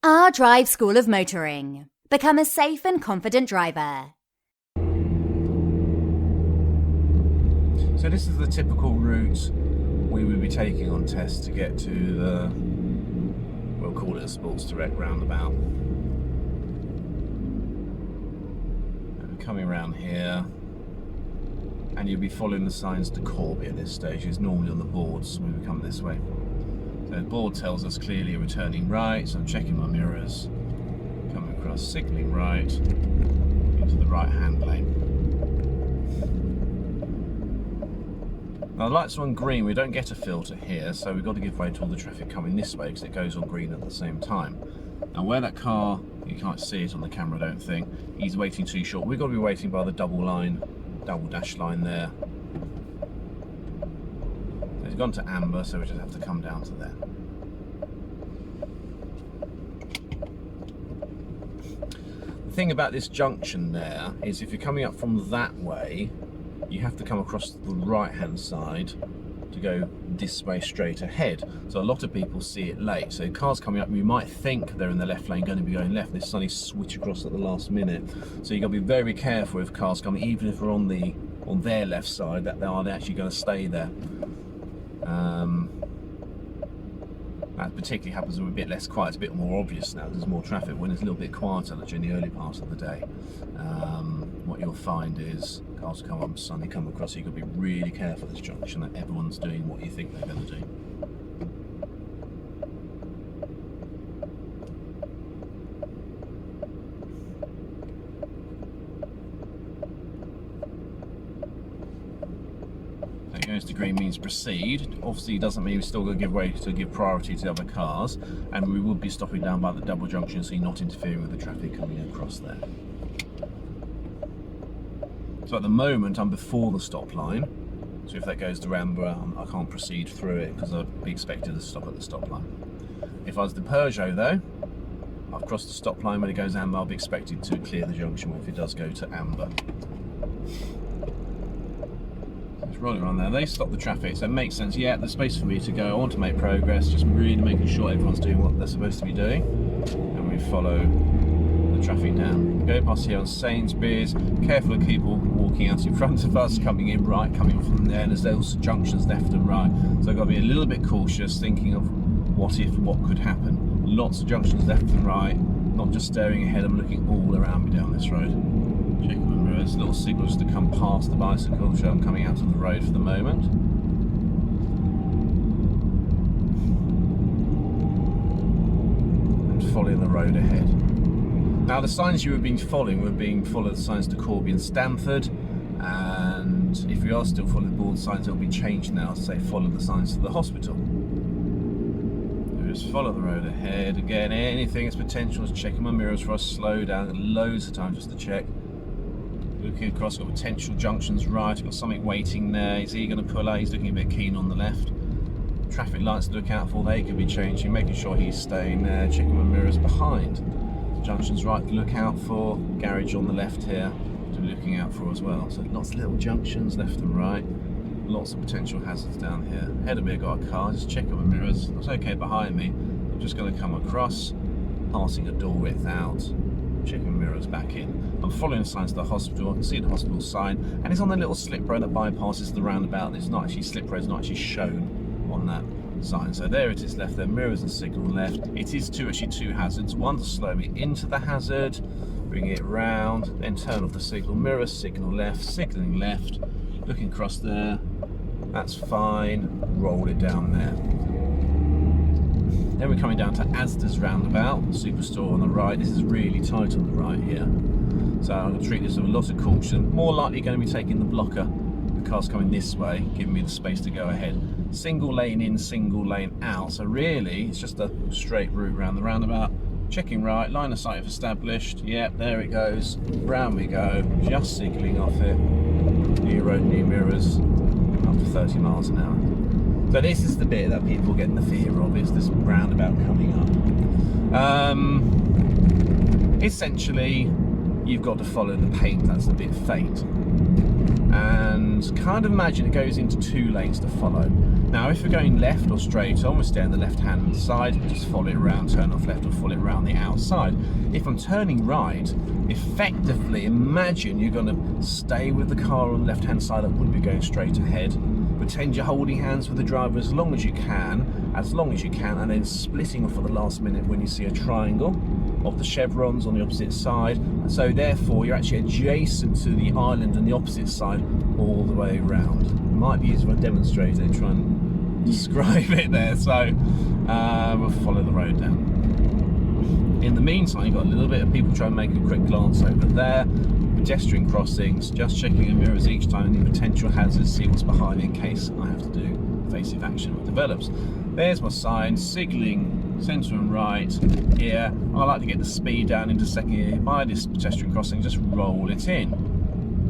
Our Drive School of Motoring. Become a safe and confident driver. So this is the typical route we would be taking on test to get to the, we'll call it a Sports Direct Roundabout. And we're coming around here, and you'll be following the signs to Corby at this stage. It's normally on the boards when we come this way. So the board tells us clearly we're turning right, so I'm checking my mirrors, coming across, signalling right, into the right hand lane. Now the lights are on green, we don't get a filter here, so we've got to give way to all the traffic coming this way because it goes on green at the same time. Now where that car, you can't see it on the camera I don't think, he's waiting too short. We've got to be waiting by the double dash line there. It's gone to amber, so we just have to come down to there. The thing about this junction there is if you're coming up from that way, you have to come across the right hand side to go this way straight ahead. So a lot of people see it late. So cars coming up, you might think they're in the left lane, going to be going left, they suddenly switch across at the last minute. So you've got to be very careful with cars coming, even if we're on their left side, that they're actually going to stay there. That particularly happens when we're a bit less quiet. It's a bit more obvious now. There's more traffic when it's a little bit quieter during the early part of the day. What you'll find is cars come up and suddenly come across, so you've got to be really careful at this junction that everyone's doing what you think they're going to do. Goes to green means proceed. Obviously it doesn't mean we're still going to give way to give priority to the other cars, and we will be stopping down by the double junction so you're not interfering with the traffic coming across there. So at the moment I'm before the stop line, so if that goes to amber I can't proceed through it because I'd be expected to stop at the stop line. If I was the Peugeot though, I've crossed the stop line. When it goes amber I'll be expected to clear the junction if it does go to amber. Rolling around there, they stop the traffic, so it makes sense. Yeah, there's space for me to go. I want to make progress, just really making sure everyone's doing what they're supposed to be doing, and we follow the traffic down. Go past here on Sainsbury's, careful of people walking out in front of us, coming in right, coming from there, and there's those junctions left and right, so I've got to be a little bit cautious, thinking of what could happen. Lots of junctions left and right, not just staring ahead, I'm looking all around me down this road. Checking my mirrors, little signals to come past the bicycle, so I'm coming out of the road for the moment. And following the road ahead. Now the signs you were being following were being followed the signs to Corby and Stamford, and if we are still following the board signs, it'll be changed now to say follow the signs to the hospital. Just follow the road ahead. Again, anything that's potential is checking my mirrors for us, slow down loads of time just to check. Looking across, got potential junctions right, got something waiting there. Is he going to pull out? He's looking a bit keen on the left. Traffic lights to look out for, they could be changing, making sure he's staying there, checking my mirrors behind. Junctions right to look out for, garage on the left here to be looking out for as well. So lots of little junctions left and right, lots of potential hazards down here. Ahead of me I've got a car, just checking my mirrors, it's okay behind me. I'm just going to come across, passing a door width out, checking my mirrors back in. I'm following the signs to the hospital. I can see the hospital sign, and it's on the little slip road that bypasses the roundabout. It's not actually, slip road's not actually shown on that sign. So there it is left there, mirrors and signal left. It is actually two hazards. One to slow me into the hazard, bring it round, then turn off the signal, mirror, signal left, signaling left, looking across there. That's fine. Roll it down there. Then we're coming down to Asda's roundabout, Superstore on the right. This is really tight on the right here. So I'm going to treat this with a lot of caution. More likely going to be taking the blocker. The car's coming this way, giving me the space to go ahead. Single lane in, single lane out. So really, it's just a straight route around the roundabout. Checking right, line of sight established. Yep, there it goes. Round we go. Just signalling off it. New road, new mirrors. Up to 30 miles an hour. So this is the bit that people get the fear of, is this roundabout coming up. Essentially, you've got to follow the paint that's a bit faint. And kind of imagine it goes into two lanes to follow. Now if you're going left or straight on, we'll stay on the left hand side, just follow it around, turn off left or follow it around the outside. If I'm turning right, effectively imagine you're going to stay with the car on the left hand side that would be going straight ahead. Pretend you're holding hands with the driver as long as you can, and then splitting off at the last minute when you see a triangle of the chevrons on the opposite side. And so therefore you're actually adjacent to the island and the opposite side all the way around. It might be easier if I demonstrate it and try and describe it there. So we'll follow the road down. In the meantime, you've got a little bit of people trying to make a quick glance over there. Pedestrian crossings, just checking the mirrors each time, any potential hazards, see what's behind me in case I have to do evasive action that develops. There's my sign, signalling centre and right here. I like to get the speed down into second gear by this pedestrian crossing, just roll it in. So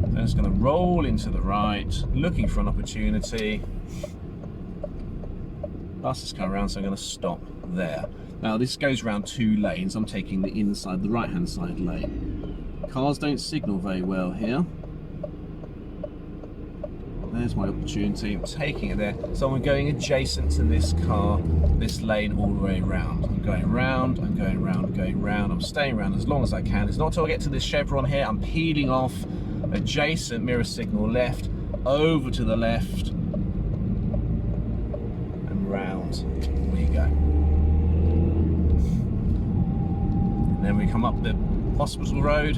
I'm just going to roll into the right, looking for an opportunity. Buses come around, so I'm going to stop there. Now this goes around 2 lanes. I'm taking the inside, the right hand side lane. Cars don't signal very well here. There's my opportunity, I'm taking it there. So I'm going adjacent to this car, this lane all the way around. I'm going round, I'm going round, I'm going round, I'm staying around as long as I can. It's not until I get to this chevron here, I'm peeling off, adjacent mirror signal left, over to the left, and round we go. And then we come up the hospital road.